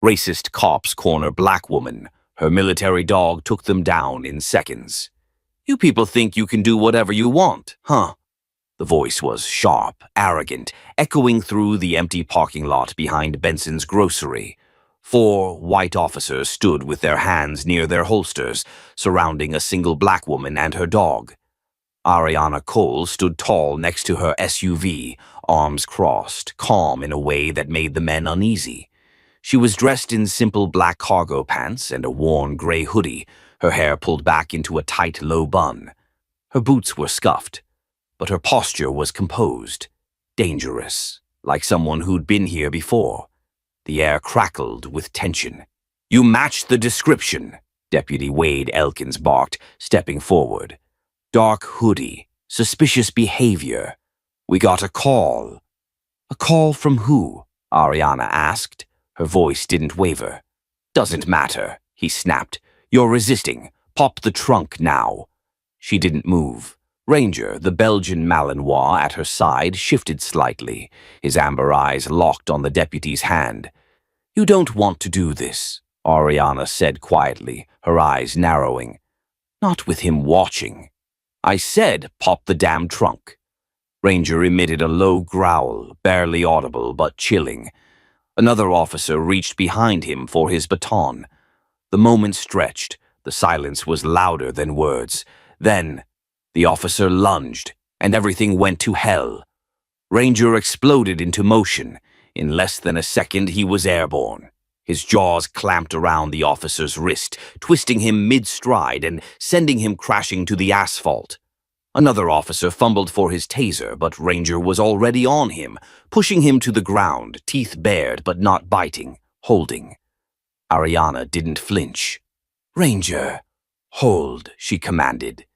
Racist cops corner black woman. Her military dog took them down in seconds. You people think you can do whatever you want, huh? The voice was sharp, arrogant, echoing through the empty parking lot behind Benson's grocery. 4 white officers stood with their hands near their holsters, surrounding a single black woman and her dog. Ariana Cole stood tall next to her SUV, arms crossed, calm in a way that made the men uneasy. She was dressed in simple black cargo pants and a worn gray hoodie, her hair pulled back into a tight, low bun. Her boots were scuffed, but her posture was composed, dangerous, like someone who'd been here before. The air crackled with tension. "You match the description," Deputy Wade Elkins barked, stepping forward. "Dark hoodie, suspicious behavior. We got a call." "A call from who?" Ariana asked. Her voice didn't waver. "Doesn't matter," he snapped. "You're resisting. Pop the trunk now." She didn't move. Ranger, the Belgian Malinois at her side, shifted slightly, his amber eyes locked on the deputy's hand. "You don't want to do this," Ariana said quietly, her eyes narrowing. "Not with him watching." "I said pop the damn trunk." Ranger emitted a low growl, barely audible but chilling. Another officer reached behind him for his baton. The moment stretched. The silence was louder than words. Then, the officer lunged, and everything went to hell. Ranger exploded into motion. In less than a second, he was airborne. His jaws clamped around the officer's wrist, twisting him mid-stride and sending him crashing to the asphalt. Another officer fumbled for his taser, but Ranger was already on him, pushing him to the ground, teeth bared but not biting, holding. Ariana didn't flinch. "Ranger, hold," she commanded.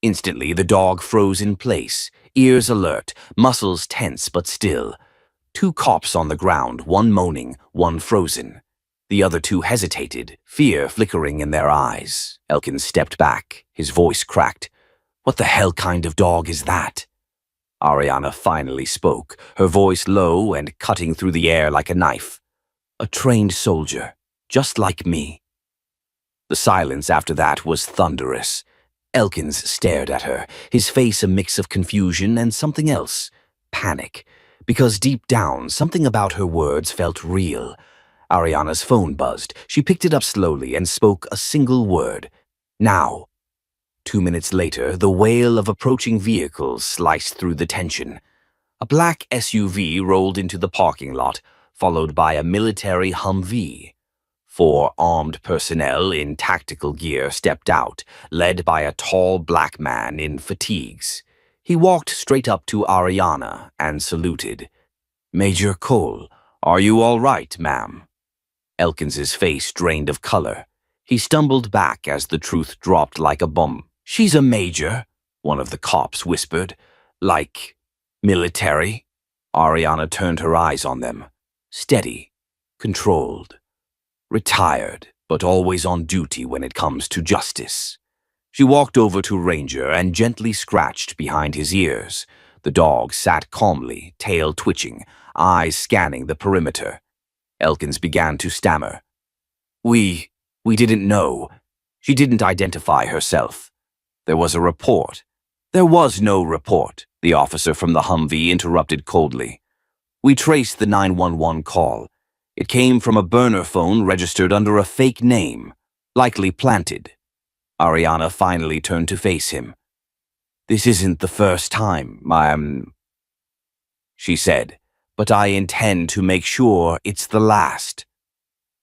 Instantly, the dog froze in place, ears alert, muscles tense but still. 2 cops on the ground, one moaning, one frozen. The other 2 hesitated, fear flickering in their eyes. Elkins stepped back, his voice cracked. "What the hell kind of dog is that?" Ariana finally spoke, her voice low and cutting through the air like a knife. "A trained soldier, just like me." The silence after that was thunderous. Elkins stared at her, his face a mix of confusion and something else, panic, because deep down something about her words felt real. Ariana's phone buzzed. She picked it up slowly and spoke a single word. "Now." 2 minutes later, the wail of approaching vehicles sliced through the tension. A black SUV rolled into the parking lot, followed by a military Humvee. 4 armed personnel in tactical gear stepped out, led by a tall black man in fatigues. He walked straight up to Ariana and saluted. "Major Cole, are you all right, ma'am?" Elkins's face drained of color. He stumbled back as the truth dropped like a bomb. "She's a major," one of the cops whispered. "Like, military?" Ariana turned her eyes on them. Steady, controlled. Retired, but always on duty when it comes to justice. She walked over to Ranger and gently scratched behind his ears. The dog sat calmly, tail twitching, eyes scanning the perimeter. Elkins began to stammer. We didn't know." She didn't identify herself. "There was a report." "There was no report," the officer from the Humvee interrupted coldly. "We traced the 911 call. It came from a burner phone registered under a fake name, likely planted." Ariana finally turned to face him. "This isn't the first time, she said, "but I intend to make sure it's the last."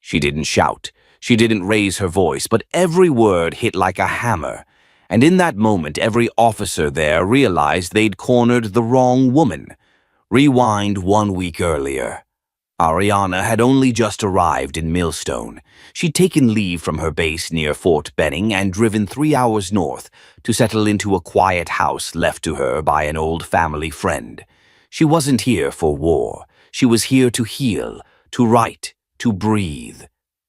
She didn't shout. She didn't raise her voice, but every word hit like a hammer. And in that moment, every officer there realized they'd cornered the wrong woman. Rewind 1 week earlier. Ariana had only just arrived in Millstone. She'd taken leave from her base near Fort Benning and driven 3 hours north to settle into a quiet house left to her by an old family friend. She wasn't here for war. She was here to heal, to write, to breathe.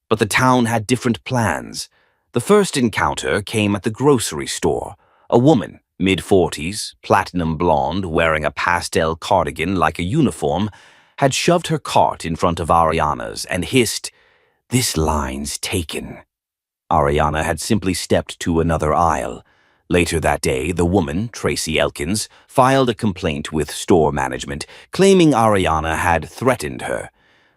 But the town had different plans. The first encounter came at the grocery store. A woman, mid-40s, platinum blonde, wearing a pastel cardigan like a uniform, had shoved her cart in front of Ariana's and hissed, This line's taken. Ariana had simply stepped to another aisle. Later that day, the woman, Tracy Elkins, filed a complaint with store management, claiming Ariana had threatened her.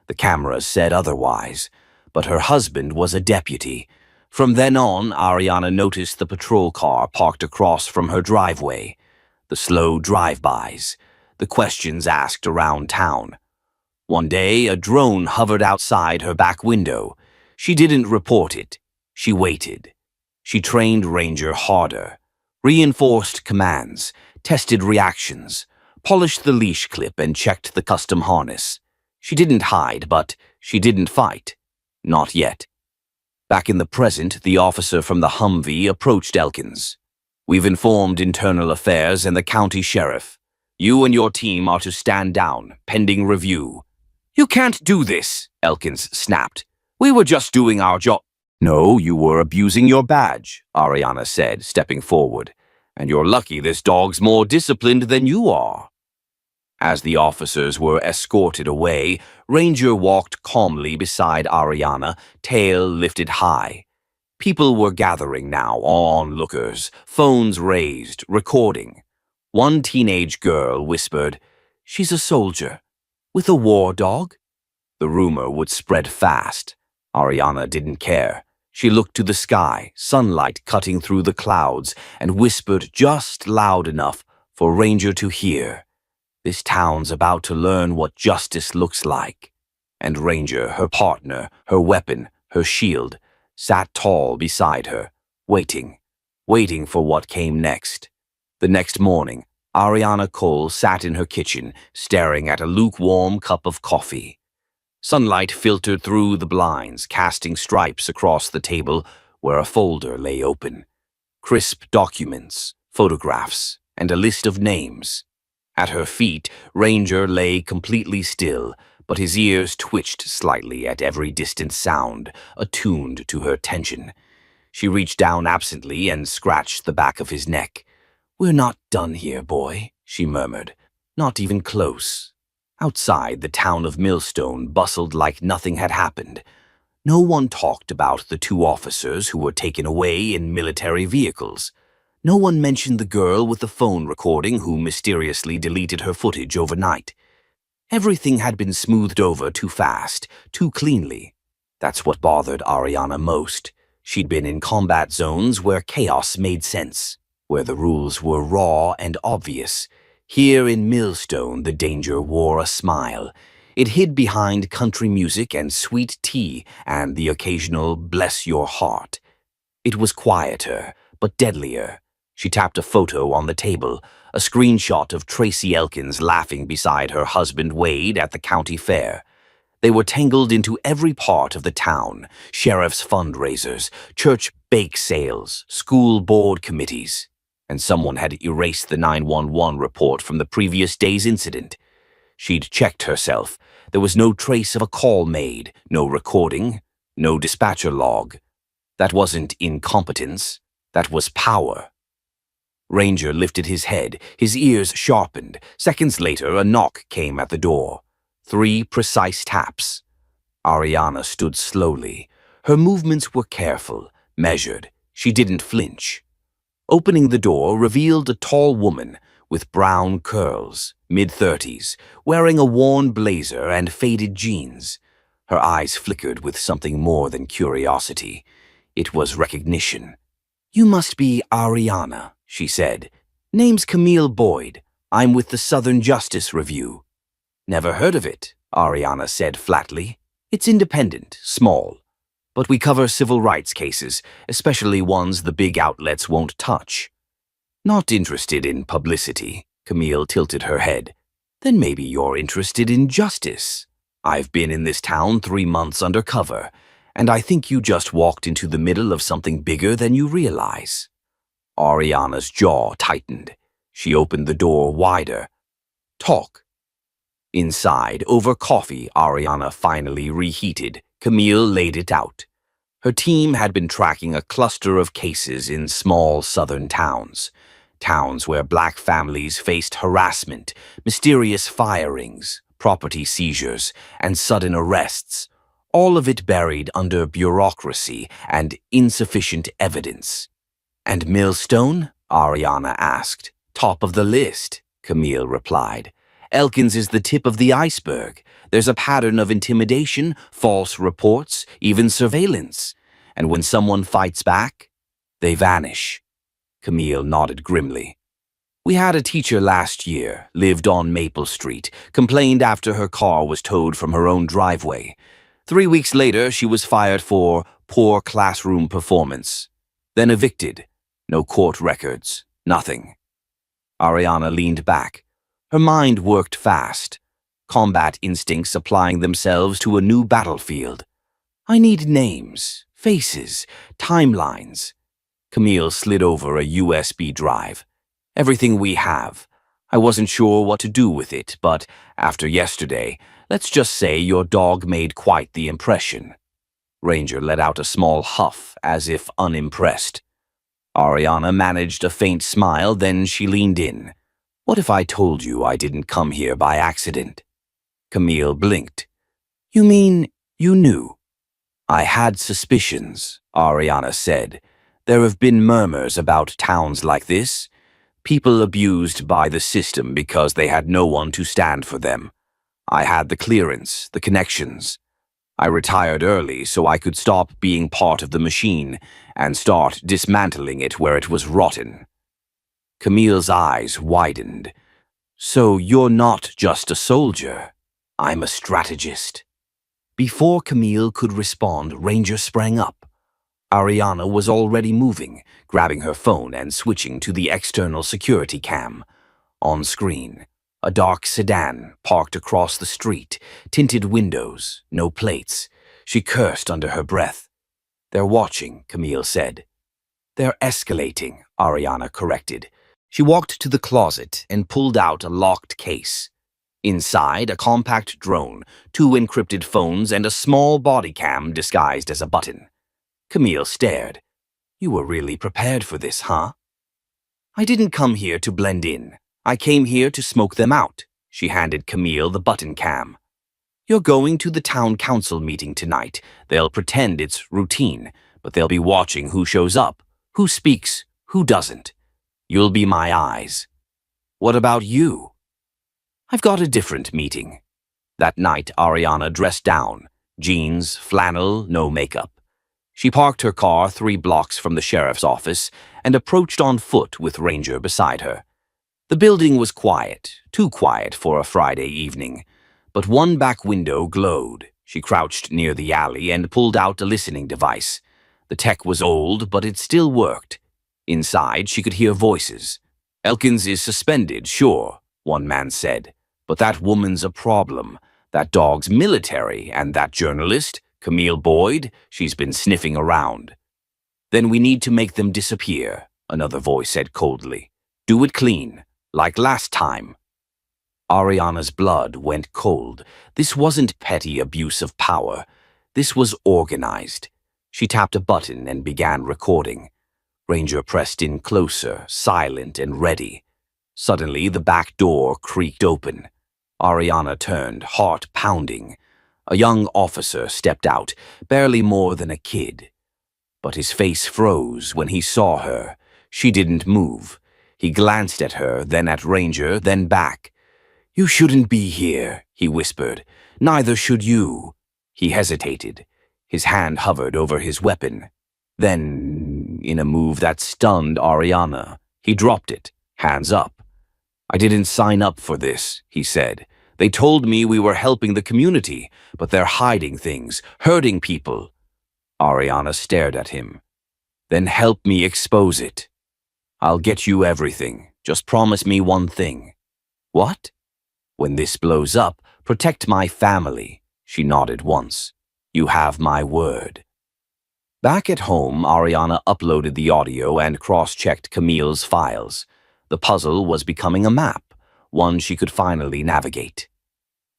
The cameras said otherwise, but her husband was a deputy. From then on, Ariana noticed the patrol car parked across from her driveway, the slow drive-bys, the questions asked around town. One day, a drone hovered outside her back window. She didn't report it. She waited. She trained Ranger harder, reinforced commands, tested reactions, polished the leash clip and checked the custom harness. She didn't hide, but she didn't fight. Not yet. Back in the present, the officer from the Humvee approached Elkins. "We've informed Internal Affairs and the county sheriff. You and your team are to stand down, pending review." "You can't do this," Elkins snapped. "We were just doing our job." "No, you were abusing your badge," Ariana said, stepping forward. "And you're lucky this dog's more disciplined than you are." As the officers were escorted away, Ranger walked calmly beside Ariana, tail lifted high. People were gathering now, onlookers, phones raised, recording. One teenage girl whispered, "She's a soldier. With a war dog?" The rumor would spread fast. Ariana didn't care. She looked to the sky, sunlight cutting through the clouds, and whispered just loud enough for Ranger to hear. "This town's about to learn what justice looks like." And Ranger, her partner, her weapon, her shield, sat tall beside her, waiting for what came next. The next morning, Ariana Cole sat in her kitchen, staring at a lukewarm cup of coffee. Sunlight filtered through the blinds, casting stripes across the table where a folder lay open. Crisp documents, photographs, and a list of names. At her feet, Ranger lay completely still, but his ears twitched slightly at every distant sound, attuned to her tension. She reached down absently and scratched the back of his neck. "We're not done here, boy," she murmured. "Not even close." Outside, the town of Millstone bustled like nothing had happened. No one talked about the two officers who were taken away in military vehicles. No one mentioned the girl with the phone recording who mysteriously deleted her footage overnight. Everything had been smoothed over too fast, too cleanly. That's what bothered Ariana most. She'd been in combat zones where chaos made sense, where the rules were raw and obvious. Here in Millstone, the danger wore a smile. It hid behind country music and sweet tea and the occasional "bless your heart." It was quieter, but deadlier. She tapped a photo on the table, a screenshot of Tracy Elkins laughing beside her husband Wade at the county fair. They were tangled into every part of the town: sheriff's fundraisers, church bake sales, school board committees. And someone had erased the 911 report from the previous day's incident. She'd checked herself. There was no trace of a call made, no recording, no dispatcher log. That wasn't incompetence. That was power. Ranger lifted his head, his ears sharpened. Seconds later, a knock came at the door. 3 precise taps. Ariana stood slowly. Her movements were careful, measured. She didn't flinch. Opening the door revealed a tall woman with brown curls, mid-30s, wearing a worn blazer and faded jeans. Her eyes flickered with something more than curiosity. It was recognition. "You must be Ariana," she said. "Name's Camille Boyd. I'm with the Southern Justice Review." "Never heard of it," Ariana said flatly. "It's independent, small. But we cover civil rights cases, especially ones the big outlets won't touch." "Not interested in publicity," Camille tilted her head. "Then maybe you're interested in justice. I've been in this town 3 months undercover, and I think you just walked into the middle of something bigger than you realize." Ariana's jaw tightened. She opened the door wider. "Talk." Inside, over coffee, Ariana finally reheated. Camille laid it out. Her team had been tracking a cluster of cases in small southern towns. Towns where black families faced harassment, mysterious firings, property seizures, and sudden arrests, all of it buried under bureaucracy and insufficient evidence. "And Millstone?" Ariana asked. "Top of the list," Camille replied. "Elkins is the tip of the iceberg. There's a pattern of intimidation, false reports, even surveillance. And when someone fights back, they vanish." Camille nodded grimly. "We had a teacher last year, lived on Maple Street, complained after her car was towed from her own driveway. 3 weeks later, she was fired for poor classroom performance. Then evicted. No court records. Nothing." Ariana leaned back. Her mind worked fast, combat instincts applying themselves to a new battlefield. "I need names, faces, timelines." Camille slid over a USB drive. "Everything we have. I wasn't sure what to do with it, but after yesterday, let's just say your dog made quite the impression." Ranger let out a small huff, as if unimpressed. Ariana managed a faint smile, then she leaned in. "What if I told you I didn't come here by accident?" Camille blinked. "You mean you knew?" "I had suspicions," Ariana said. "There have been murmurs about towns like this. People abused by the system because they had no one to stand for them. I had the clearance, the connections. I retired early so I could stop being part of the machine and start dismantling it where it was rotten." Camille's eyes widened. "So you're not just a soldier. I'm a strategist." Before Camille could respond, Ranger sprang up. Ariana was already moving, grabbing her phone and switching to the external security cam. On screen, a dark sedan parked across the street, tinted windows, no plates. She cursed under her breath. "They're watching," Camille said. "They're escalating," Ariana corrected. She walked to the closet and pulled out a locked case. Inside, a compact drone, 2 encrypted phones, and a small body cam disguised as a button. Camille stared. "You were really prepared for this, huh?" "I didn't come here to blend in. I came here to smoke them out." She handed Camille the button cam. "You're going to the town council meeting tonight. They'll pretend it's routine, but they'll be watching who shows up, who speaks, who doesn't. You'll be my eyes." "What about you?" "I've got a different meeting." That night, Ariana dressed down. Jeans, flannel, no makeup. She parked her car 3 blocks from the sheriff's office and approached on foot with Ranger beside her. The building was quiet, too quiet for a Friday evening, but one back window glowed. She crouched near the alley and pulled out a listening device. The tech was old, but it still worked. Inside, she could hear voices. "Elkins is suspended, sure," one man said, "but that woman's a problem. That dog's military, and that journalist, Camille Boyd, she's been sniffing around." "Then we need to make them disappear," another voice said coldly. "Do it clean, like last time." Ariana's blood went cold. This wasn't petty abuse of power. This was organized. She tapped a button and began recording. Ranger pressed in closer, silent and ready. Suddenly, the back door creaked open. Ariana turned, heart pounding. A young officer stepped out, barely more than a kid. But his face froze when he saw her. She didn't move. He glanced at her, then at Ranger, then back. "You shouldn't be here," he whispered. "Neither should you." He hesitated. His hand hovered over his weapon. Then, in a move that stunned Ariana, he dropped it, hands up. "I didn't sign up for this," he said. "They told me we were helping the community, but they're hiding things, hurting people." Ariana stared at him. "Then help me expose it." "I'll get you everything. Just promise me one thing." "What?" "When this blows up, protect my family." She nodded once. "You have my word." Back at home, Ariana uploaded the audio and cross-checked Camille's files. The puzzle was becoming a map, one she could finally navigate.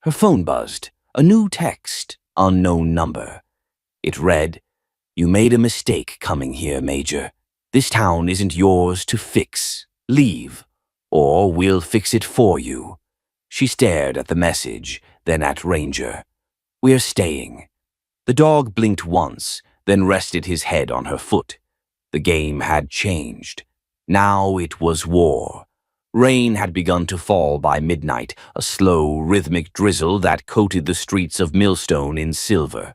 Her phone buzzed. A new text, unknown number. It read, "You made a mistake coming here, Major. This town isn't yours to fix. Leave, or we'll fix it for you." She stared at the message, then at Ranger. "We're staying." The dog blinked once, then rested his head on her foot. The game had changed. Now it was war. Rain had begun to fall by midnight, a slow, rhythmic drizzle that coated the streets of Millstone in silver.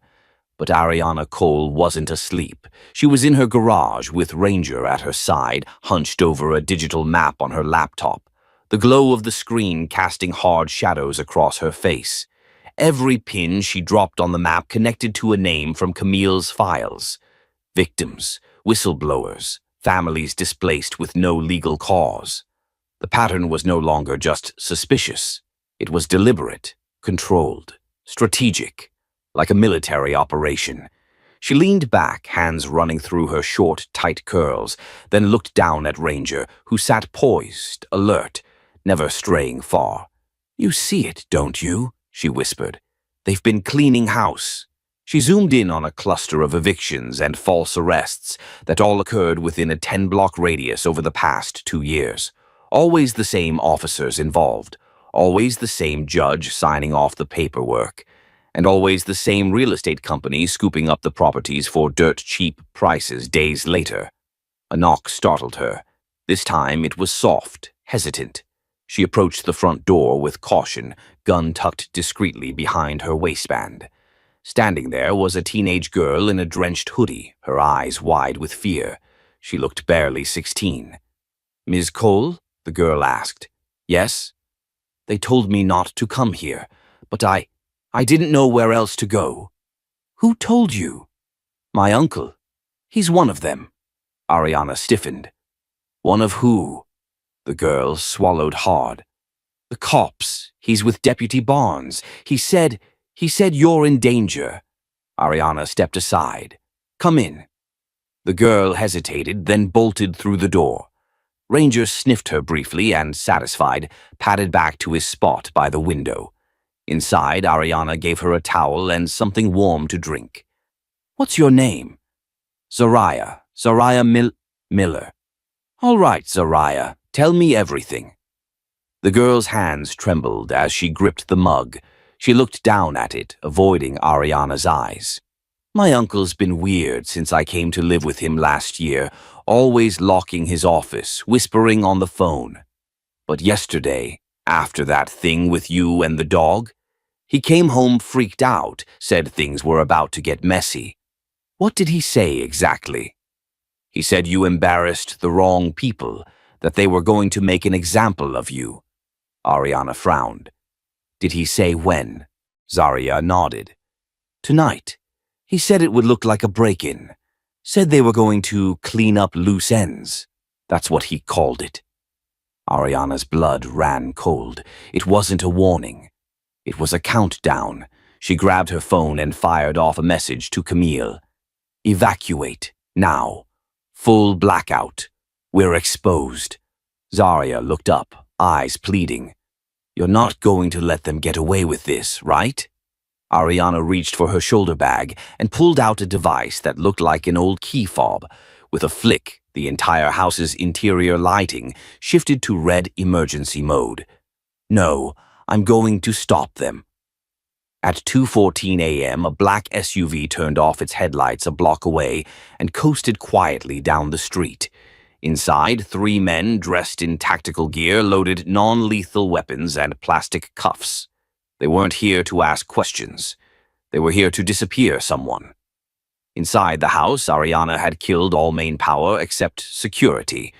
But Ariana Cole wasn't asleep. She was in her garage with Ranger at her side, hunched over a digital map on her laptop, the glow of the screen casting hard shadows across her face. Every pin she dropped on the map connected to a name from Camille's files. Victims, whistleblowers, families displaced with no legal cause. The pattern was no longer just suspicious. It was deliberate, controlled, strategic, like a military operation. She leaned back, hands running through her short, tight curls, then looked down at Ranger, who sat poised, alert, never straying far. "You see it, don't you?" she whispered. "They've been cleaning house." She zoomed in on a cluster of evictions and false arrests that all occurred within a 10-block radius over the past 2 years. Always the same officers involved, always the same judge signing off the paperwork, and always the same real estate company scooping up the properties for dirt-cheap prices days later. A knock startled her. This time it was soft, hesitant. She approached the front door with caution, gun tucked discreetly behind her waistband. Standing there was a teenage girl in a drenched hoodie, her eyes wide with fear. She looked barely 16. "Ms. Cole?" the girl asked. "Yes?" "They told me not to come here, but I didn't know where else to go." "Who told you?" "My uncle. He's one of them." Ariana stiffened. "One of who?" The girl swallowed hard. "The cops. He's with Deputy Barnes. He said you're in danger." Ariana stepped aside. "Come in." The girl hesitated, then bolted through the door. Ranger sniffed her briefly and, satisfied, padded back to his spot by the window. Inside, Ariana gave her a towel and something warm to drink. "What's your name?" "Zariah. Miller." "All right, Zariah. Tell me everything." The girl's hands trembled as she gripped the mug. She looked down at it, avoiding Ariana's eyes. "My uncle's been weird since I came to live with him last year, always locking his office, whispering on the phone. But yesterday, after that thing with you and the dog, he came home freaked out, said things were about to get messy." "What did he say exactly?" "He said you embarrassed the wrong people, that they were going to make an example of you." Ariana frowned. "Did he say when?" Zariah nodded. "Tonight. He said it would look like a break-in. Said they were going to clean up loose ends. That's what he called it." Ariana's blood ran cold. It wasn't a warning. It was a countdown. She grabbed her phone and fired off a message to Camille. "Evacuate, now. Full blackout. We're exposed." Zariah looked up, eyes pleading. "You're not going to let them get away with this, right?" Ariana reached for her shoulder bag and pulled out a device that looked like an old key fob. With a flick, the entire house's interior lighting shifted to red emergency mode. "No, I'm going to stop them." At 2:14 a.m., a black SUV turned off its headlights a block away and coasted quietly down the street. Inside, 3 men dressed in tactical gear loaded non-lethal weapons and plastic cuffs. They weren't here to ask questions. They were here to disappear someone. Inside the house, Ariana had killed all main power except security.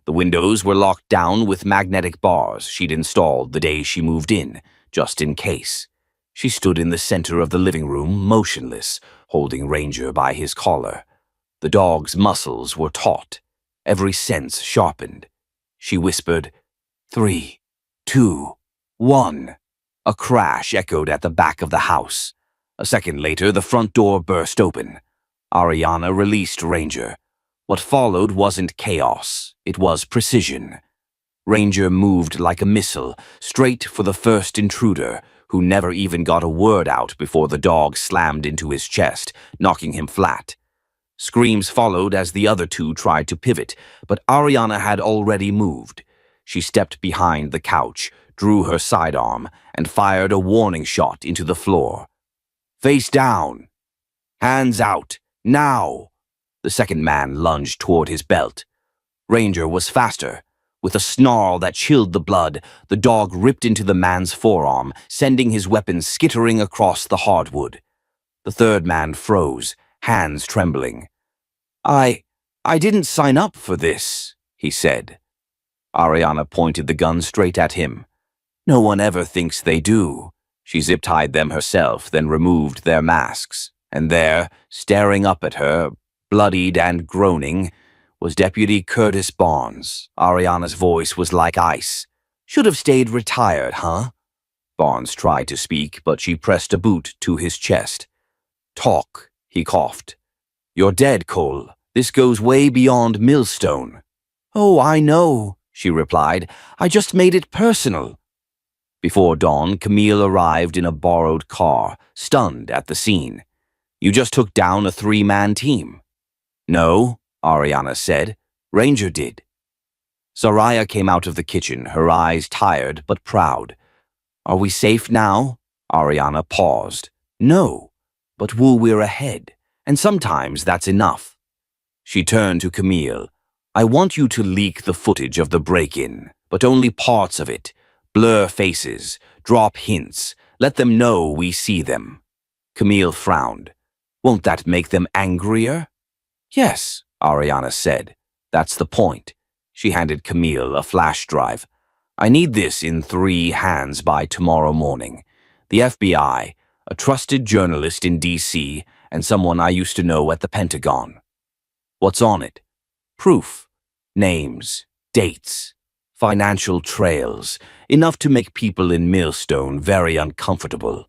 The windows were locked down with magnetic bars she'd installed the day she moved in, just in case. She stood in the center of the living room, motionless, holding Ranger by his collar. The dog's muscles were taut, every sense sharpened. She whispered, 3, 2, 1. A crash echoed at the back of the house. A second later, the front door burst open. Ariana released Ranger. What followed wasn't chaos, it was precision. Ranger moved like a missile, straight for the first intruder, who never even got a word out before the dog slammed into his chest, knocking him flat. Screams followed as the other 2 tried to pivot, but Ariana had already moved. She stepped behind the couch, drew her sidearm, and fired a warning shot into the floor. "Face down!" Hands out, now! The second man lunged toward his belt. Ranger was faster. With a snarl that chilled the blood, the dog ripped into the man's forearm, sending his weapon skittering across the hardwood. The third man froze, hands trembling. I didn't sign up for this, he said. Ariana pointed the gun straight at him. No one ever thinks they do. She zip-tied them herself, then removed their masks. And there, staring up at her, bloodied and groaning, was Deputy Curtis Barnes. Ariana's voice was like ice. Should have stayed retired, huh? Barnes tried to speak, but she pressed a boot to his chest. Talk, he coughed. You're dead, Cole. This goes way beyond Millstone. Oh, I know, she replied. I just made it personal. Before dawn, Camille arrived in a borrowed car, stunned at the scene. You just took down a 3-man team. No, Ariana said. Ranger did. Soraya came out of the kitchen, her eyes tired but proud. Are we safe now? Ariana paused. No, but we're ahead, and sometimes that's enough. She turned to Camille. I want you to leak the footage of the break-in, but only parts of it. Blur faces, drop hints, let them know we see them. Camille frowned. Won't that make them angrier? Yes, Ariana said. That's the point. She handed Camille a flash drive. I need this in 3 hands by tomorrow morning. The FBI, a trusted journalist in D.C., and someone I used to know at the Pentagon. What's on it? Proof. Names. Dates. Financial trails. Enough to make people in Millstone very uncomfortable.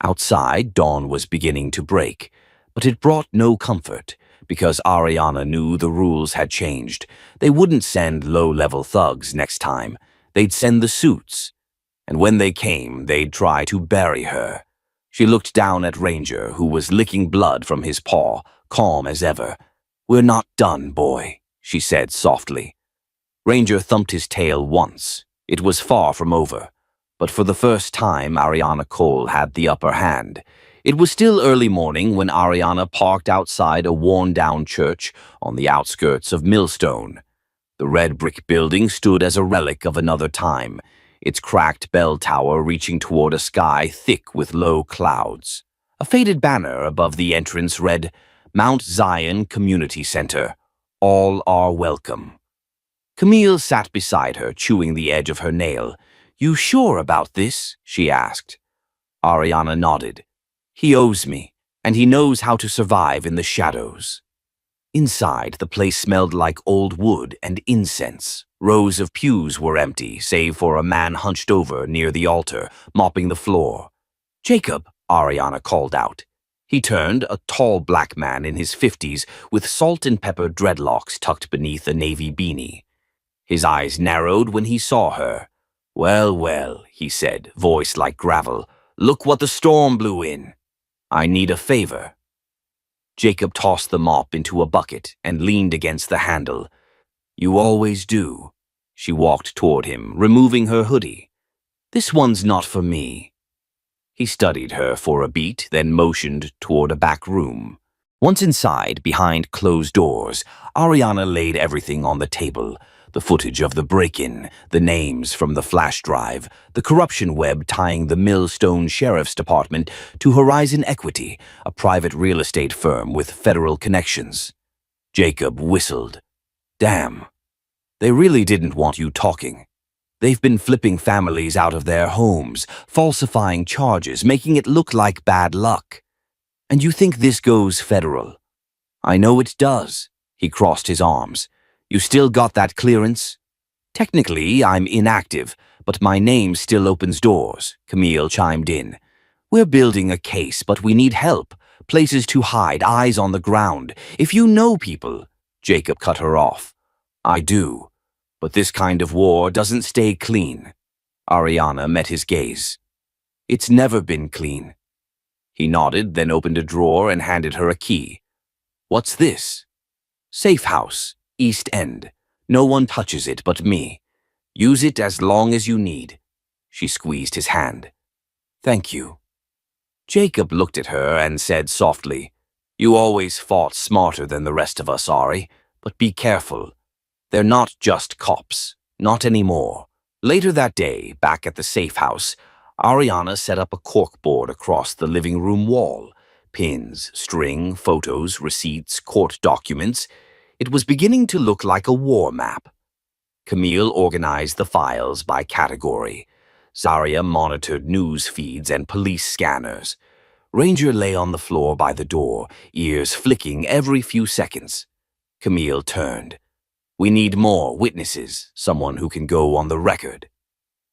Outside, dawn was beginning to break, but it brought no comfort, because Ariana knew the rules had changed. They wouldn't send low-level thugs next time. They'd send the suits. And when they came, they'd try to bury her. She looked down at Ranger, who was licking blood from his paw, calm as ever. We're not done, boy, she said softly. Ranger thumped his tail once. It was far from over. But for the first time, Ariana Cole had the upper hand. It was still early morning when Ariana parked outside a worn-down church on the outskirts of Millstone. The red brick building stood as a relic of another time, its cracked bell tower reaching toward a sky thick with low clouds. A faded banner above the entrance read, Mount Zion Community Center. All are welcome. Camille sat beside her, chewing the edge of her nail. You sure about this? She asked. Ariana nodded. He owes me, and he knows how to survive in the shadows. Inside, the place smelled like old wood and incense. Rows of pews were empty, save for a man hunched over near the altar, mopping the floor. Jacob, Ariana called out. He turned, a tall black man in his 50s, with salt and pepper dreadlocks tucked beneath a navy beanie. His eyes narrowed when he saw her. Well, well, he said, voice like gravel. Look what the storm blew in. I need a favor. Jacob tossed the mop into a bucket and leaned against the handle. You always do. She walked toward him, removing her hoodie. This one's not for me. He studied her for a beat, then motioned toward a back room. Once inside, behind closed doors, Ariana laid everything on the table. The footage of the break-in, the names from the flash drive, the corruption web tying the Millstone Sheriff's Department to Horizon Equity, a private real estate firm with federal connections. Jacob whistled. Damn. They really didn't want you talking. They've been flipping families out of their homes, falsifying charges, making it look like bad luck. And you think this goes federal? I know it does. He crossed his arms. You still got that clearance? Technically, I'm inactive, but my name still opens doors, Camille chimed in. We're building a case, but we need help. Places to hide, eyes on the ground. If you know people... Jacob cut her off. I do. But this kind of war doesn't stay clean. Ariana met his gaze. It's never been clean. He nodded, then opened a drawer and handed her a key. What's this? Safe house. East End. No one touches it but me. Use it as long as you need. She squeezed his hand. Thank you. Jacob looked at her and said softly, "You always fought smarter than the rest of us, Ari, but be careful. They're not just cops. Not anymore." Later that day, back at the safe house, Ariana set up a corkboard across the living room wall. Pins, string, photos, receipts, court documents. It was beginning to look like a war map. Camille organized the files by category. Zarya monitored news feeds and police scanners. Ranger lay on the floor by the door, ears flicking every few seconds. Camille turned. "We need more witnesses, someone who can go on the record."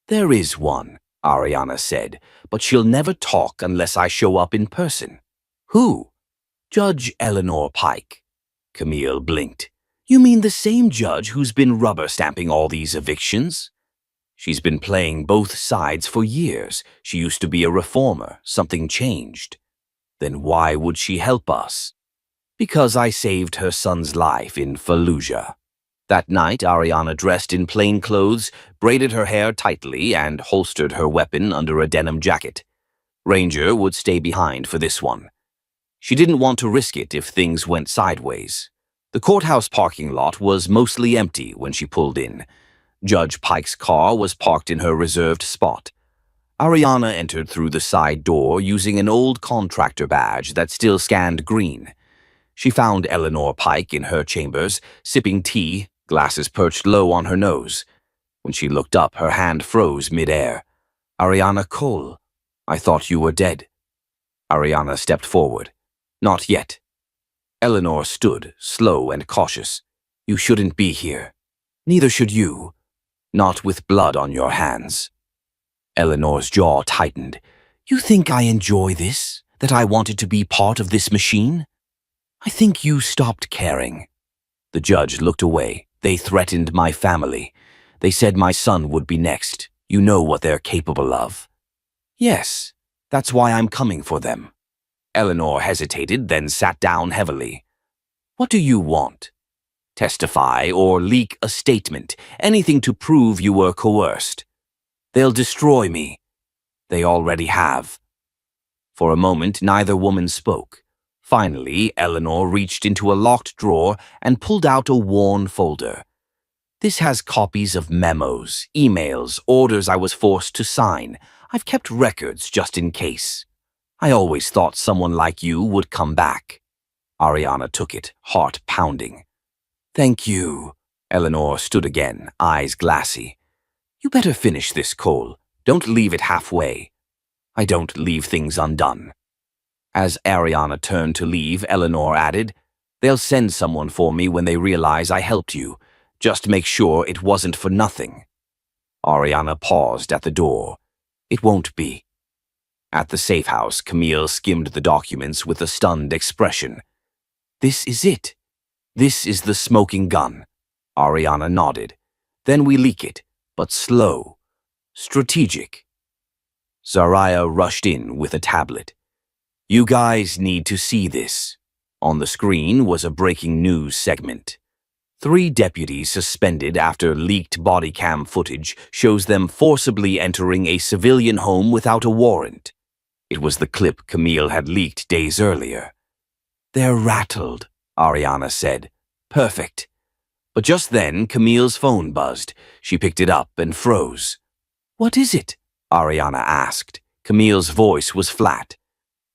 "There is one," Ariana said, "but she'll never talk unless I show up in person." "Who?" "Judge Eleanor Pike." Camille blinked. "You mean the same judge who's been rubber-stamping all these evictions?" "She's been playing both sides for years. She used to be a reformer. Something changed." "Then why would she help us?" "Because I saved her son's life in Fallujah." That night, Ariana dressed in plain clothes, braided her hair tightly, and holstered her weapon under a denim jacket. Ranger would stay behind for this one. She didn't want to risk it if things went sideways. The courthouse parking lot was mostly empty when she pulled in. Judge Pike's car was parked in her reserved spot. Ariana entered through the side door using an old contractor badge that still scanned green. She found Eleanor Pike in her chambers, sipping tea, glasses perched low on her nose. When she looked up, her hand froze mid-air. "Ariana Cole, I thought you were dead." Ariana stepped forward. "Not yet." Eleanor stood, slow and cautious. "You shouldn't be here. Neither should you. Not with blood on your hands." Eleanor's jaw tightened. "You think I enjoy this? That I wanted to be part of this machine? I think you stopped caring." The judge looked away. "They threatened my family. They said my son would be next. You know what they're capable of." "Yes, that's why I'm coming for them." Eleanor hesitated, then sat down heavily. "What do you want? Testify or leak a statement, anything to prove you were coerced." "They'll destroy me." "They already have." For a moment, neither woman spoke. Finally, Eleanor reached into a locked drawer and pulled out a worn folder. "This has copies of memos, emails, orders I was forced to sign. I've kept records just in case. I always thought someone like you would come back." Ariana took it, heart pounding. "Thank you." Eleanor stood again, eyes glassy. "You better finish this, Cole. Don't leave it halfway." "I don't leave things undone." As Ariana turned to leave, Eleanor added, "They'll send someone for me when they realize I helped you. Just make sure it wasn't for nothing." Ariana paused at the door. "It won't be." At the safe house, Camille skimmed the documents with a stunned expression. "This is it. This is the smoking gun." Ariana nodded. "Then we leak it, but slow. Strategic." Zarya rushed in with a tablet. "You guys need to see this." On the screen was a breaking news segment. 3 deputies suspended after leaked body cam footage shows them forcibly entering a civilian home without a warrant. It was the clip Camille had leaked days earlier. "They're rattled," Ariana said. "Perfect." But just then, Camille's phone buzzed. She picked it up and froze. "What is it?" Ariana asked. Camille's voice was flat.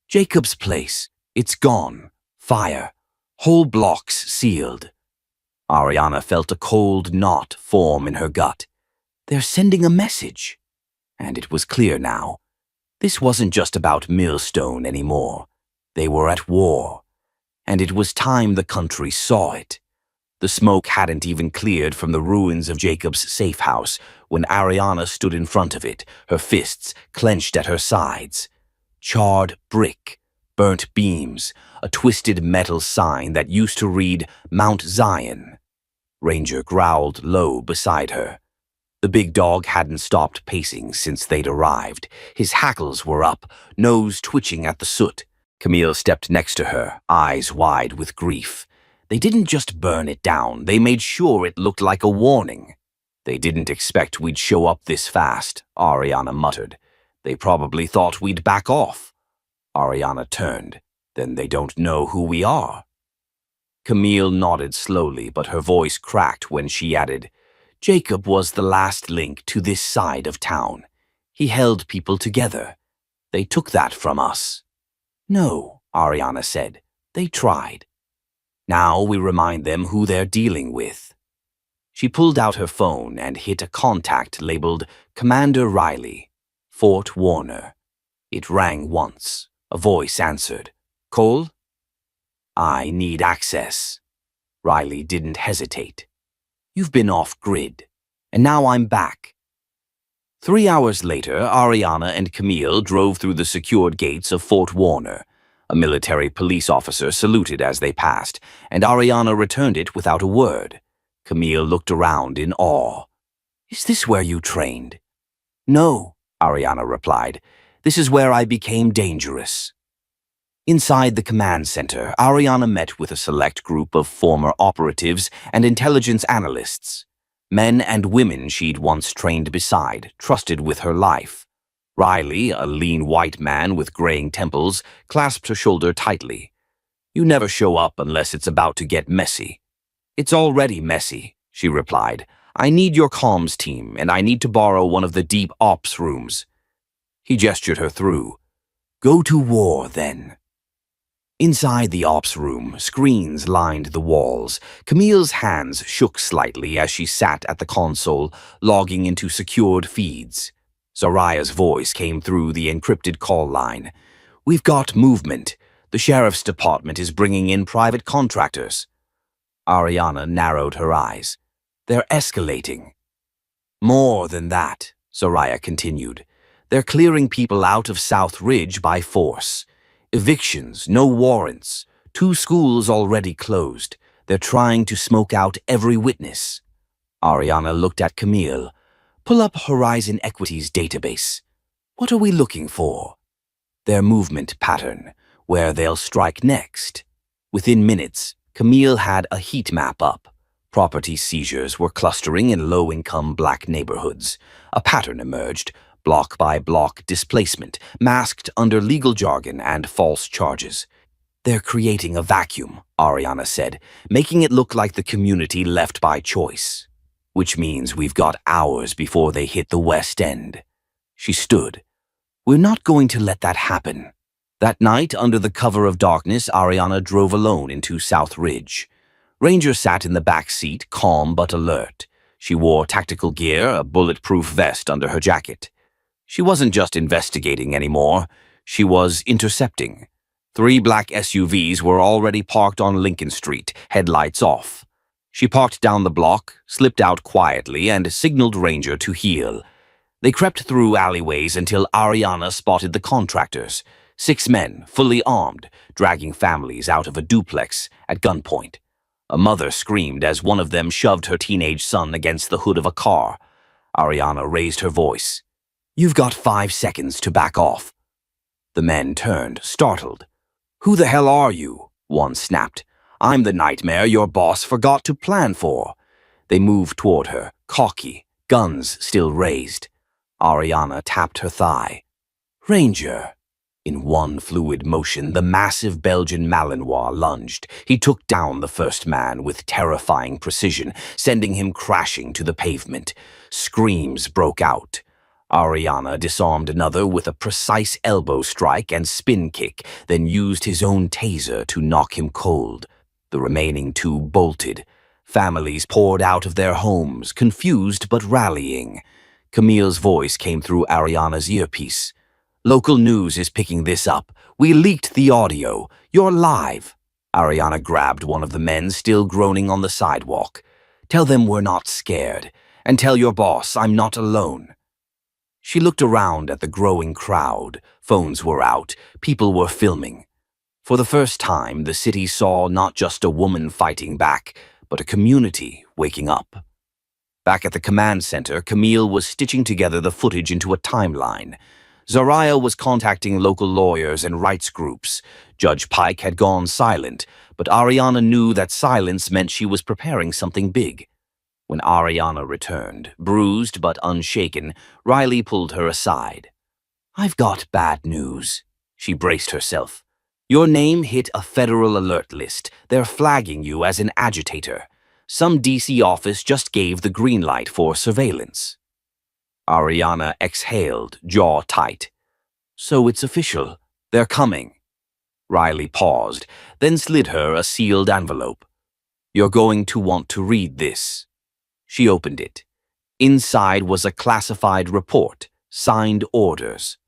"Jacob's place. It's gone. Fire. Whole blocks sealed." Ariana felt a cold knot form in her gut. They're sending a message. And it was clear now. This wasn't just about Millstone anymore. They were at war. And it was time the country saw it. The smoke hadn't even cleared from the ruins of Jacob's safe house when Ariana stood in front of it, her fists clenched at her sides. Charred brick, burnt beams, a twisted metal sign that used to read Mount Zion. Ranger growled low beside her. The big dog hadn't stopped pacing since they'd arrived. His hackles were up, nose twitching at the soot. Camille stepped next to her, eyes wide with grief. They didn't just burn it down, they made sure it looked like a warning. "They didn't expect we'd show up this fast," Ariana muttered. "They probably thought we'd back off." Ariana turned. Then they don't know who we are. Camille nodded slowly, but her voice cracked when she added, Jacob was the last link to this side of town. He held people together. They took that from us. No, Ariana said. They tried. Now we remind them who they're dealing with. She pulled out her phone and hit a contact labeled Commander Riley, Fort Warner. It rang once. A voice answered. Cole? I need access. Riley didn't hesitate. You've been off-grid, and now I'm back. 3 hours later, Ariana and Camille drove through the secured gates of Fort Warner. A military police officer saluted as they passed, and Ariana returned it without a word. Camille looked around in awe. Is this where you trained? No, Ariana replied. This is where I became dangerous. Inside the command center, Ariana met with a select group of former operatives and intelligence analysts. Men and women she'd once trained beside, trusted with her life. Riley, a lean white man with graying temples, clasped her shoulder tightly. You never show up unless it's about to get messy. It's already messy, she replied. I need your comms team, and I need to borrow one of the deep ops rooms. He gestured her through. Go to war, then. Inside the ops room, screens lined the walls. Camille's hands shook slightly as she sat at the console, logging into secured feeds. Zoraya's voice came through the encrypted call line. We've got movement. The sheriff's department is bringing in private contractors. Ariana narrowed her eyes. They're escalating. More than that, Zoraya continued. They're clearing people out of South Ridge by force. Evictions, no warrants. 2 schools already closed. They're trying to smoke out every witness. Ariana looked at Camille. Pull up Horizon Equity's database. What are we looking for? Their movement pattern, where they'll strike next. Within minutes, Camille had a heat map up. Property seizures were clustering in low-income black neighborhoods. A pattern emerged. Block-by-block displacement, masked under legal jargon and false charges. They're creating a vacuum, Ariana said, making it look like the community left by choice. Which means we've got hours before they hit the West End. She stood. We're not going to let that happen. That night, under the cover of darkness, Ariana drove alone into South Ridge. Ranger sat in the back seat, calm but alert. She wore tactical gear, a bulletproof vest under her jacket. She wasn't just investigating anymore. She was intercepting. 3 black SUVs were already parked on Lincoln Street, headlights off. She parked down the block, slipped out quietly, and signaled Ranger to heel. They crept through alleyways until Ariana spotted the contractors. 6 men, fully armed, dragging families out of a duplex at gunpoint. A mother screamed as one of them shoved her teenage son against the hood of a car. Ariana raised her voice. You've got 5 seconds to back off. The men turned, startled. Who the hell are you? One snapped. I'm the nightmare your boss forgot to plan for. They moved toward her, cocky, guns still raised. Ariana tapped her thigh. Ranger. In one fluid motion, the massive Belgian Malinois lunged. He took down the first man with terrifying precision, sending him crashing to the pavement. Screams broke out. Ariana disarmed another with a precise elbow strike and spin kick, then used his own taser to knock him cold. The remaining 2 bolted. Families poured out of their homes, confused but rallying. Camille's voice came through Ariana's earpiece. Local news is picking this up. We leaked the audio. You're live. Ariana grabbed one of the men still groaning on the sidewalk. Tell them we're not scared. And tell your boss I'm not alone. She looked around at the growing crowd. Phones were out. People were filming. For the first time, the city saw not just a woman fighting back, but a community waking up. Back at the command center, Camille was stitching together the footage into a timeline. Zoraya was contacting local lawyers and rights groups. Judge Pike had gone silent, but Ariana knew that silence meant she was preparing something big. When Ariana returned, bruised but unshaken, Riley pulled her aside. I've got bad news. She braced herself. Your name hit a federal alert list. They're flagging you as an agitator. Some DC office just gave the green light for surveillance. Ariana exhaled, jaw tight. So it's official. They're coming. Riley paused, then slid her a sealed envelope. You're going to want to read this. She opened it. Inside was a classified report, signed orders.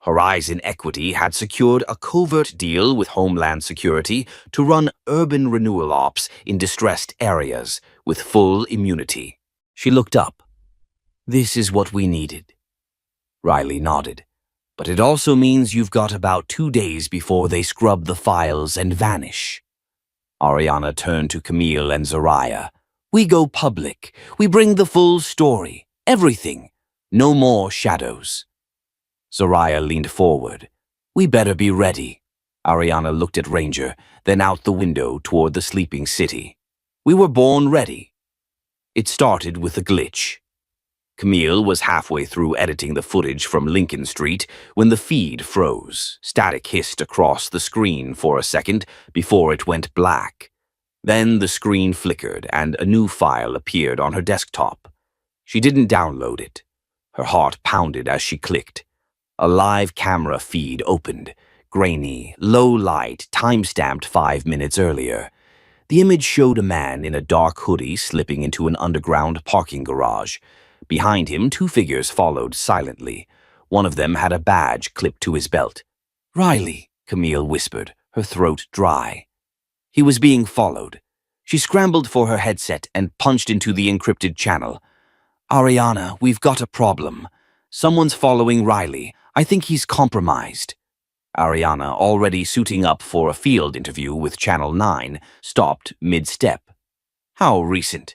Horizon Equity had secured a covert deal with Homeland Security to run urban renewal ops in distressed areas with full immunity. She looked up. This is what we needed. Riley nodded. But it also means you've got about 2 days before they scrub the files and vanish. Ariana turned to Camille and Zoraya. We go public. We bring the full story. Everything. No more shadows. Zoraya leaned forward. We better be ready. Ariana looked at Ranger, then out the window toward the sleeping city. We were born ready. It started with a glitch. Camille was halfway through editing the footage from Lincoln Street when the feed froze. Static hissed across the screen for a second before it went black. Then the screen flickered and a new file appeared on her desktop. She didn't download it. Her heart pounded as she clicked. A live camera feed opened, grainy, low light, time-stamped 5 minutes earlier. The image showed a man in a dark hoodie slipping into an underground parking garage. Behind him, 2 figures followed silently. One of them had a badge clipped to his belt. Riley, Camille whispered, her throat dry. He was being followed. She scrambled for her headset and punched into the encrypted channel. Ariana, we've got a problem. Someone's following Riley. I think he's compromised. Ariana, already suiting up for a field interview with Channel 9, stopped mid-step. How recent?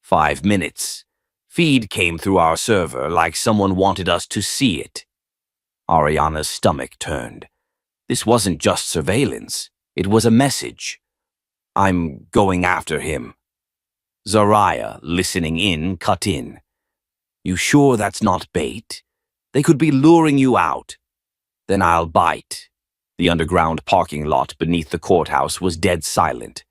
5 minutes. Feed came through our server like someone wanted us to see it. Ariana's stomach turned. This wasn't just surveillance. It was a message. I'm going after him. Zoraya, listening in, cut in. You sure that's not bait? They could be luring you out. Then I'll bite. The underground parking lot beneath the courthouse was dead silent.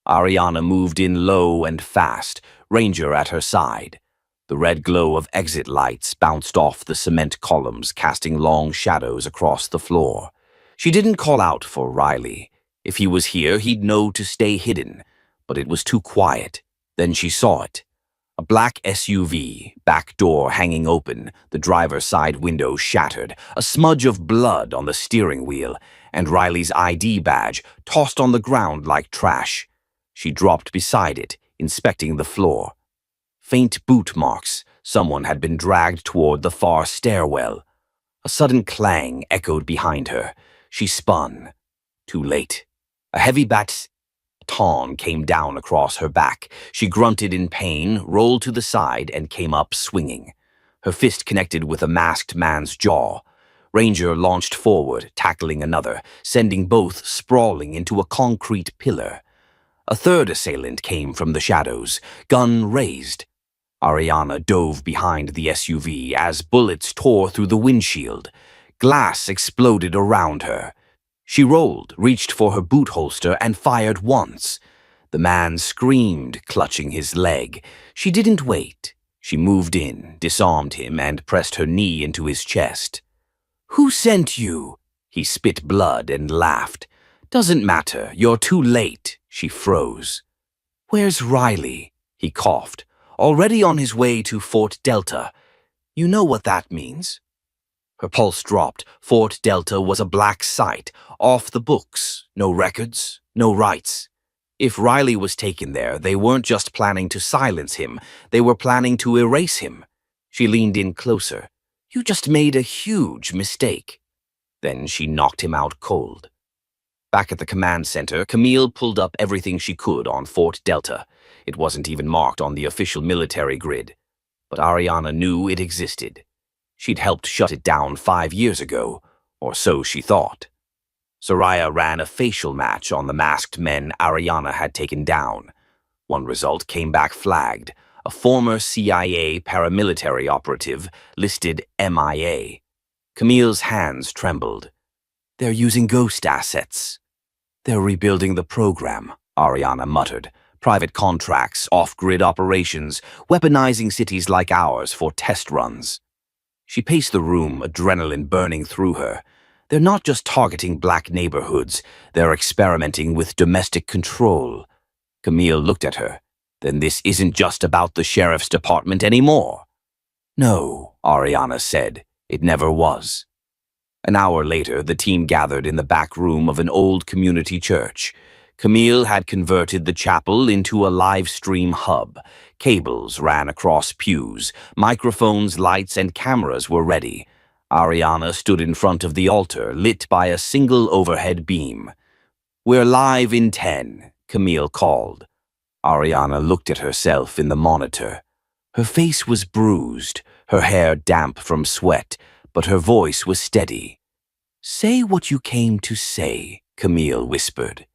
Ariana moved in low and fast, Ranger at her side. The red glow of exit lights bounced off the cement columns, casting long shadows across the floor. She didn't call out for Riley. If he was here, he'd know to stay hidden, but it was too quiet. Then she saw it. A black SUV, back door hanging open, the driver's side window shattered, a smudge of blood on the steering wheel, and Riley's ID badge tossed on the ground like trash. She dropped beside it, inspecting the floor. Faint boot marks. Someone had been dragged toward the far stairwell. A sudden clang echoed behind her. She spun. Too late. A heavy baton came down across her back. She grunted in pain, rolled to the side, and came up swinging. Her fist connected with a masked man's jaw. Ranger launched forward, tackling another, sending both sprawling into a concrete pillar. A third assailant came from the shadows, gun raised. Ariana dove behind the SUV as bullets tore through the windshield. Glass exploded around her. She rolled, reached for her boot holster, and fired once. The man screamed, clutching his leg. She didn't wait. She moved in, disarmed him, and pressed her knee into his chest. Who sent you? He spit blood and laughed. Doesn't matter. You're too late. She froze. Where's Riley? He coughed. Already on his way to Fort Delta. You know what that means? Her pulse dropped. Fort Delta was a black site, off the books. No records, no rights. If Riley was taken there, they weren't just planning to silence him. They were planning to erase him. She leaned in closer. You just made a huge mistake. Then she knocked him out cold. Back at the command center, Camille pulled up everything she could on Fort Delta. It wasn't even marked on the official military grid. But Ariana knew it existed. She'd helped shut it down 5 years ago, or so she thought. Zoraya ran a facial match on the masked men Ariana had taken down. One result came back flagged. A former CIA paramilitary operative listed MIA. Camille's hands trembled. They're using ghost assets. They're rebuilding the program, Ariana muttered. Private contracts, off-grid operations, weaponizing cities like ours for test runs. She paced the room, adrenaline burning through her. They're not just targeting black neighborhoods, they're experimenting with domestic control. Camille looked at her. Then this isn't just about the sheriff's department anymore. No, Ariana said. It never was. An hour later, the team gathered in the back room of an old community church. Camille had converted the chapel into a live stream hub. Cables ran across pews. Microphones, lights, and cameras were ready. Ariana stood in front of the altar, lit by a single overhead beam. "We're live in 10, Camille called. Ariana looked at herself in the monitor. Her face was bruised, her hair damp from sweat, but her voice was steady. "Say what you came to say," Camille whispered.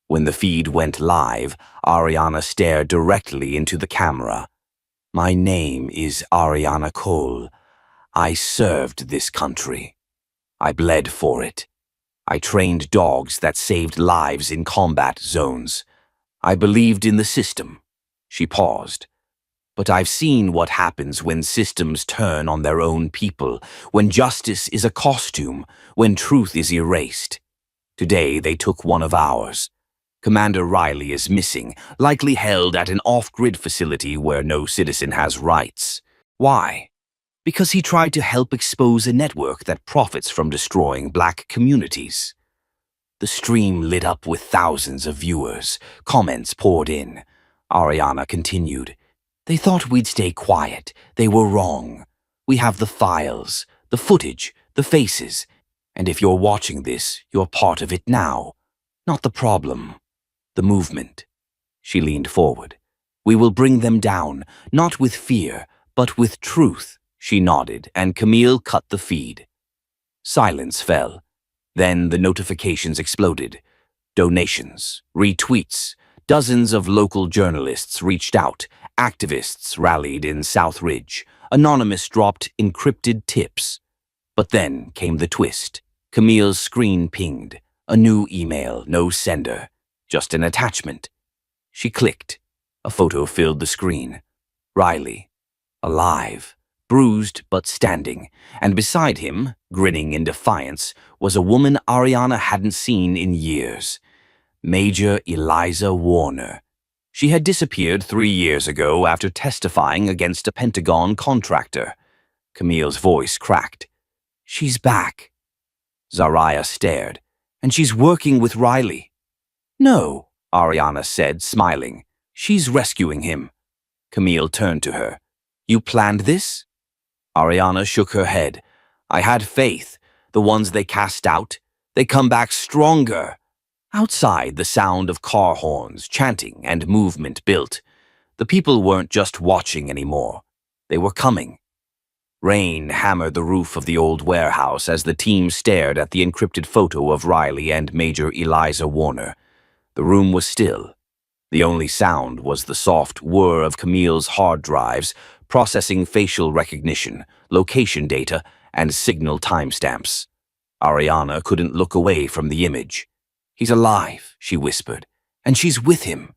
When the feed went live, Ariana stared directly into the camera. "My name is Ariana Cole. I served this country. I bled for it. I trained dogs that saved lives in combat zones. I believed in the system." She paused. "But I've seen what happens when systems turn on their own people, when justice is a costume, when truth is erased. Today they took one of ours. Commander Riley is missing, likely held at an off-grid facility where no citizen has rights. Why? Because he tried to help expose a network that profits from destroying black communities." The stream lit up with thousands of viewers. Comments poured in. Ariana continued. "They thought we'd stay quiet. They were wrong. We have the files, the footage, the faces. And if you're watching this, you're part of it now. Not the problem. The movement." She leaned forward. "We will bring them down, not with fear, but with truth." She nodded, and Camille cut the feed. Silence fell. Then the notifications exploded. Donations, retweets. Dozens of local journalists reached out. Activists rallied in South Ridge. Anonymous dropped encrypted tips. But then came the twist. Camille's screen pinged. A new email, no sender. Just an attachment. She clicked. A photo filled the screen. Riley. Alive. Bruised but standing. And beside him, grinning in defiance, was a woman Ariana hadn't seen in years. Major Eliza Warner. She had disappeared 3 years ago after testifying against a Pentagon contractor. Camille's voice cracked. "She's back." Zariah stared. "And she's working with Riley." "No," Ariana said, smiling. "She's rescuing him." Camille turned to her. "You planned this?" Ariana shook her head. "I had faith. The ones they cast out, they come back stronger." Outside, the sound of car horns, chanting, and movement built. The people weren't just watching anymore. They were coming. Rain hammered the roof of the old warehouse as the team stared at the encrypted photo of Riley and Major Eliza Warner. The room was still. The only sound was the soft whir of Camille's hard drives, processing facial recognition, location data, and signal timestamps. Ariana couldn't look away from the image. "He's alive," she whispered, "and she's with him."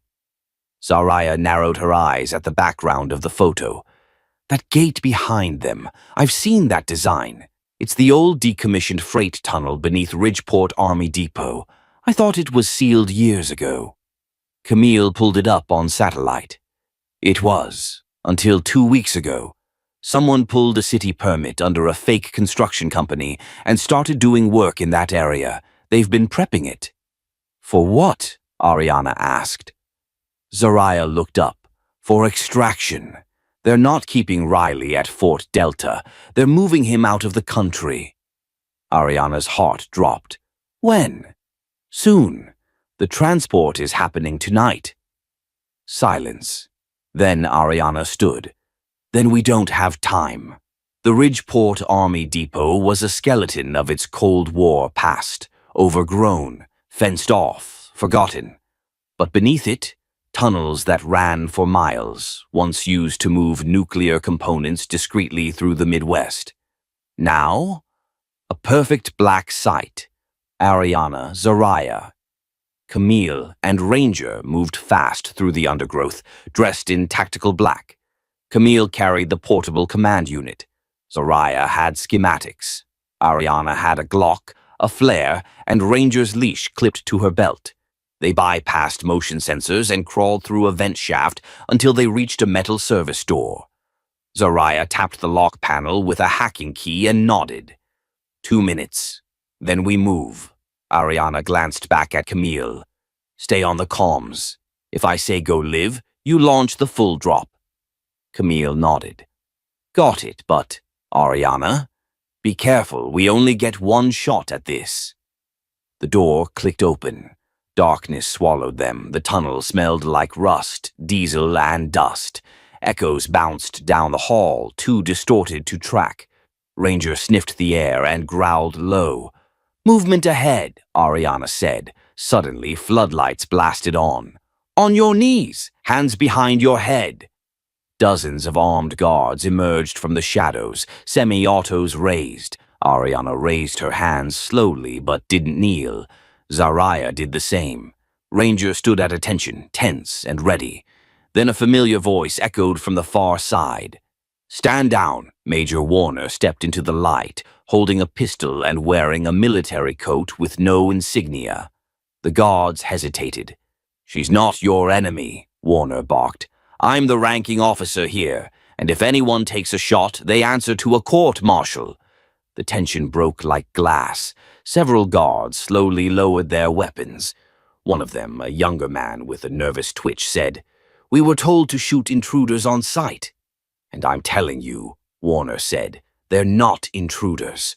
Zariah narrowed her eyes at the background of the photo. "That gate behind them, I've seen that design. It's the old decommissioned freight tunnel beneath Ridgeport Army Depot. I thought it was sealed years ago." Camille pulled it up on satellite. It was, until 2 weeks ago. Someone pulled a city permit under a fake construction company and started doing work in that area. They've been prepping it. "For what?" Ariana asked. Zariah looked up. "For extraction. They're not keeping Riley at Fort Delta. They're moving him out of the country." Ariana's heart dropped. "When?" "Soon. The transport is happening tonight." Silence. Then Ariana stood. "Then we don't have time." The Ridgeport Army Depot was a skeleton of its Cold War past, overgrown, fenced off, forgotten. But beneath it, tunnels that ran for miles, once used to move nuclear components discreetly through the Midwest. Now, a perfect black site, Ariana, Zariah, Camille, and Ranger moved fast through the undergrowth, dressed in tactical black. Camille carried the portable command unit. Zariah had schematics. Ariana had a Glock, a flare, and Ranger's leash clipped to her belt. They bypassed motion sensors and crawled through a vent shaft until they reached a metal service door. Zariah tapped the lock panel with a hacking key and nodded. 2 minutes. Then we move. Ariana glanced back at Camille. Stay on the comms. If I say go live, you launch the full drop. Camille nodded. Got it, but, Ariana, be careful, we only get one shot at this. The door clicked open. Darkness swallowed them. The tunnel smelled like rust, diesel, and dust. Echoes bounced down the hall, too distorted to track. Ranger sniffed the air and growled low. Movement ahead, Ariana said. Suddenly, floodlights blasted on. On your knees, hands behind your head. Dozens of armed guards emerged from the shadows, semi-autos raised. Ariana raised her hands slowly but didn't kneel. Zariah did the same. Ranger stood at attention, tense and ready. Then a familiar voice echoed from the far side. Stand down. Major Warner stepped into the light, holding a pistol and wearing a military coat with no insignia. The guards hesitated. She's not your enemy, Warner barked. I'm the ranking officer here, and if anyone takes a shot, they answer to a court-martial. The tension broke like glass. Several guards slowly lowered their weapons. One of them, a younger man with a nervous twitch, said, We were told to shoot intruders on sight. And I'm telling you, Warner said, they're not intruders.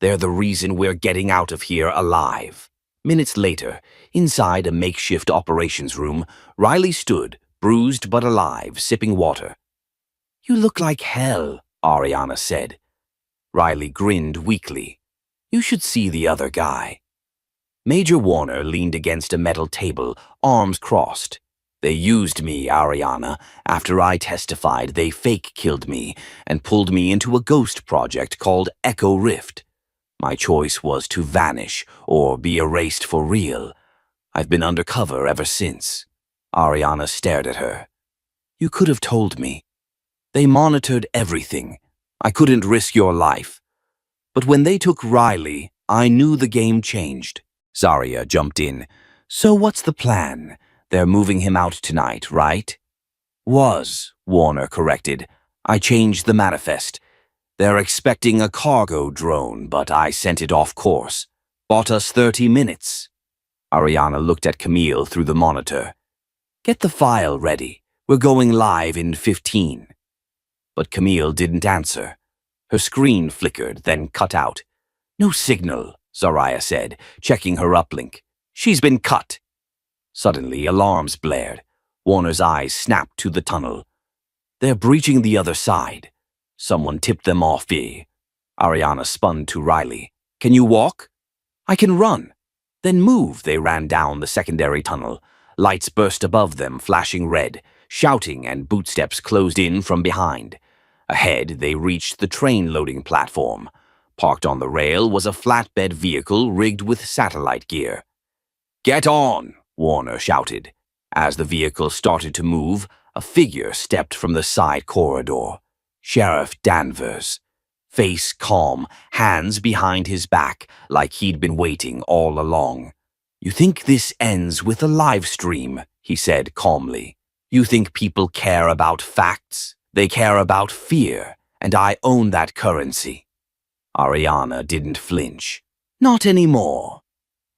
They're the reason we're getting out of here alive. Minutes later, inside a makeshift operations room, Riley stood, bruised but alive, sipping water. You look like hell, Ariana said. Riley grinned weakly. You should see the other guy. Major Warner leaned against a metal table, arms crossed. They used me, Ariana. After I testified, they fake-killed me and pulled me into a ghost project called Echo Rift. My choice was to vanish or be erased for real. I've been undercover ever since. Ariana stared at her. You could have told me. They monitored everything. I couldn't risk your life. But when they took Riley, I knew the game changed. Zariah jumped in. So what's the plan? They're moving him out tonight, right? Was, Warner corrected. I changed the manifest. They're expecting a cargo drone, but I sent it off course. Bought us 30 minutes. Ariana looked at Camille through the monitor. Get the file ready. We're going live in 15. But Camille didn't answer. Her screen flickered, then cut out. No signal, Zariah said, checking her uplink. She's been cut. Suddenly, alarms blared. Warner's eyes snapped to the tunnel. They're breaching the other side. Someone tipped them off. Ariana spun to Riley. Can you walk? I can run. Then move. They ran down the secondary tunnel. Lights burst above them, flashing red. Shouting and bootsteps closed in from behind. Ahead, they reached the train loading platform. Parked on the rail was a flatbed vehicle rigged with satellite gear. Get on, Warner shouted. As the vehicle started to move, a figure stepped from the side corridor. Sheriff Danvers. Face calm, hands behind his back, like he'd been waiting all along. You think this ends with a live stream, he said calmly. You think people care about facts? They care about fear, and I own that currency. Ariana didn't flinch. Not anymore.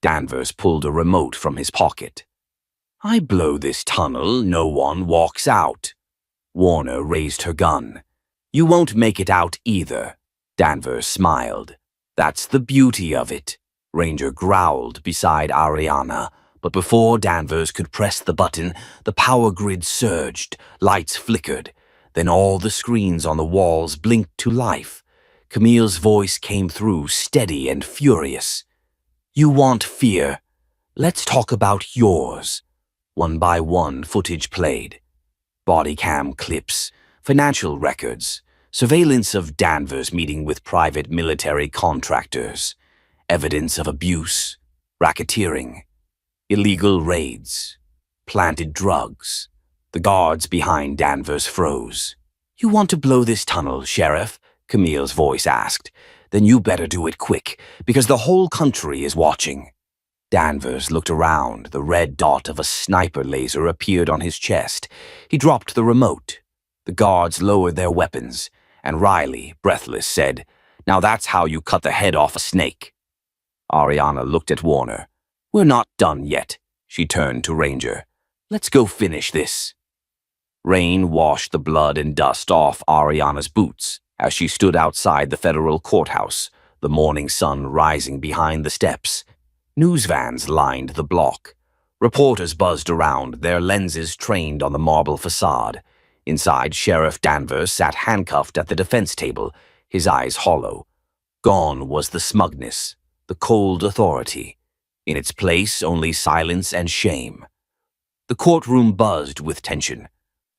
Danvers pulled a remote from his pocket. I blow this tunnel, no one walks out. Warner raised her gun. You won't make it out either. Danvers smiled. That's the beauty of it. Ranger growled beside Ariana, but before Danvers could press the button, the power grid surged, lights flickered. Then all the screens on the walls blinked to life. Camille's voice came through, steady and furious. You want fear? Let's talk about yours. One by one, footage played. Body cam clips, financial records, surveillance of Danvers meeting with private military contractors, evidence of abuse, racketeering, illegal raids, planted drugs. The guards behind Danvers froze. "You want to blow this tunnel, Sheriff?" Camille's voice asked. "Then you better do it quick, because the whole country is watching." Danvers looked around. The red dot of a sniper laser appeared on his chest. He dropped the remote. The guards lowered their weapons, and Riley, breathless, said, "Now that's how you cut the head off a snake." Ariana looked at Warner. "We're not done yet." She turned to Ranger. "Let's go finish this." Rain washed the blood and dust off Ariana's boots as she stood outside the federal courthouse, the morning sun rising behind the steps. News vans lined the block. Reporters buzzed around, their lenses trained on the marble facade. Inside, Sheriff Danvers sat handcuffed at the defense table, his eyes hollow. Gone was the smugness, the cold authority. In its place, only silence and shame. The courtroom buzzed with tension.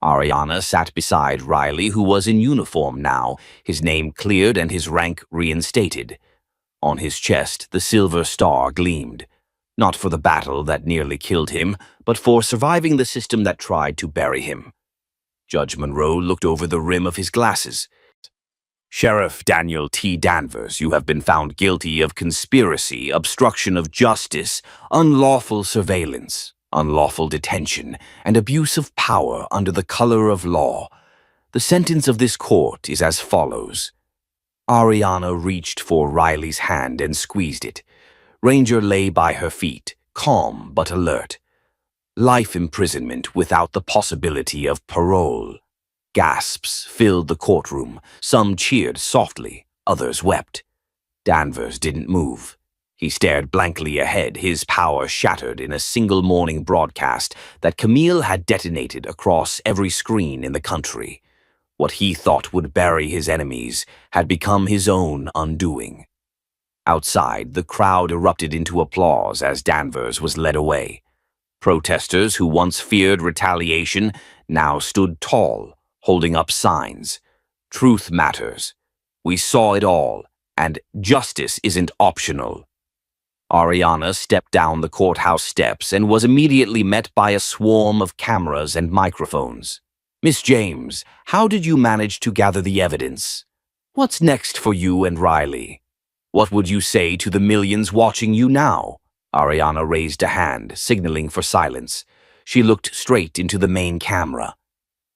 Ariana sat beside Riley, who was in uniform now, his name cleared and his rank reinstated. On his chest, the silver star gleamed, not for the battle that nearly killed him, but for surviving the system that tried to bury him. Judge Monroe looked over the rim of his glasses. "Sheriff Daniel T. Danvers, you have been found guilty of conspiracy, obstruction of justice, unlawful surveillance, unlawful detention, and abuse of power under the color of law. The sentence of this court is as follows." Ariana reached for Riley's hand and squeezed it. Ranger lay by her feet, calm but alert. Life imprisonment without the possibility of parole. Gasps filled the courtroom. Some cheered softly, others wept. Danvers didn't move. He stared blankly ahead, his power shattered in a single morning broadcast that Camille had detonated across every screen in the country. What he thought would bury his enemies had become his own undoing. Outside, the crowd erupted into applause as Danvers was led away. Protesters who once feared retaliation now stood tall, holding up signs. "Truth matters. We saw it all, and justice isn't optional." Ariana stepped down the courthouse steps and was immediately met by a swarm of cameras and microphones. "Miss James, how did you manage to gather the evidence? What's next for you and Riley? What would you say to the millions watching you now?" Ariana raised a hand, signaling for silence. She looked straight into the main camera.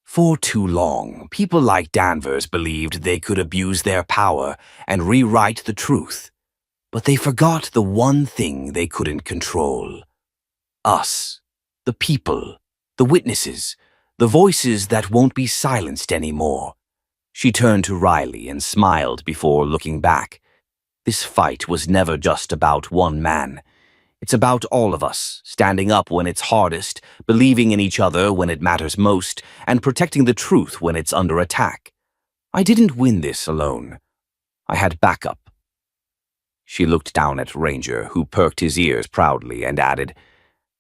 "For too long, people like Danvers believed they could abuse their power and rewrite the truth. But they forgot the one thing they couldn't control. Us. The people. The witnesses. The voices that won't be silenced anymore." She turned to Riley and smiled before looking back. This fight was never just about one man. It's about all of us, standing up when it's hardest, believing in each other when it matters most, and protecting the truth when it's under attack. I didn't win this alone. I had backup. She looked down at Ranger, who perked his ears proudly and added,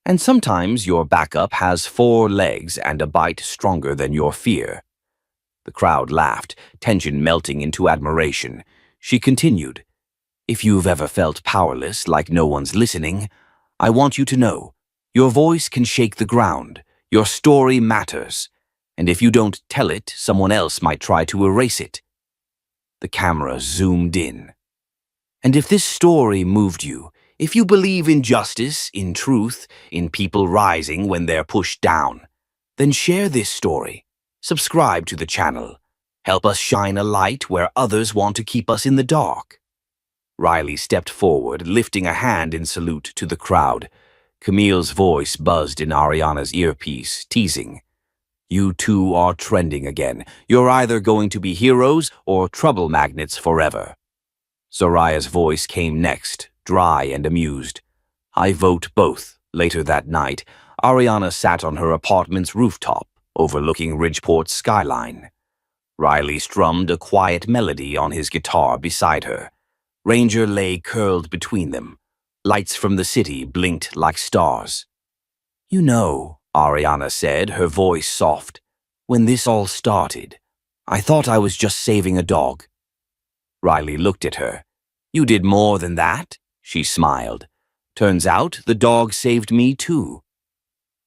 "And sometimes your backup has 4 legs and a bite stronger than your fear." The crowd laughed, tension melting into admiration. She continued, "If you've ever felt powerless, like no one's listening, I want you to know, your voice can shake the ground, your story matters, and if you don't tell it, someone else might try to erase it." The camera zoomed in. "And if this story moved you, if you believe in justice, in truth, in people rising when they're pushed down, then share this story. Subscribe to the channel. Help us shine a light where others want to keep us in the dark." Riley stepped forward, lifting a hand in salute to the crowd. Camille's voice buzzed in Ariana's earpiece, teasing, "You two are trending again. You're either going to be heroes or trouble magnets forever." Zoraya's voice came next, dry and amused. "I vote both." Later that night, Ariana sat on her apartment's rooftop, overlooking Ridgeport's skyline. Riley strummed a quiet melody on his guitar beside her. Ranger lay curled between them. Lights from the city blinked like stars. "You know," Ariana said, her voice soft, "when this all started, I thought I was just saving a dog." Riley looked at her. "You did more than that," she smiled. Turns out the dog saved me too.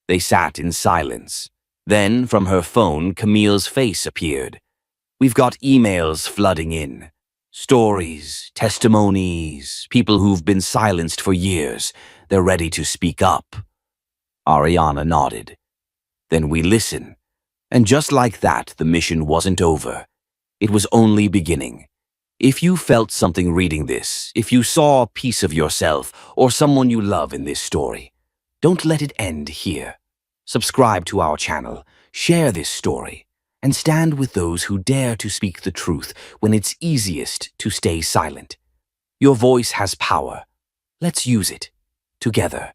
They sat in silence. Then, from her phone, Camille's face appeared. We've got emails flooding in. Stories, testimonies, people who've been silenced for years. They're ready to speak up. Ariana nodded. Then we listen. And just like that, the mission wasn't over. It was only beginning. If you felt something reading this, if you saw a piece of yourself or someone you love in this story, don't let it end here. Subscribe to our channel, share this story, and stand with those who dare to speak the truth when it's easiest to stay silent. Your voice has power. Let's use it together.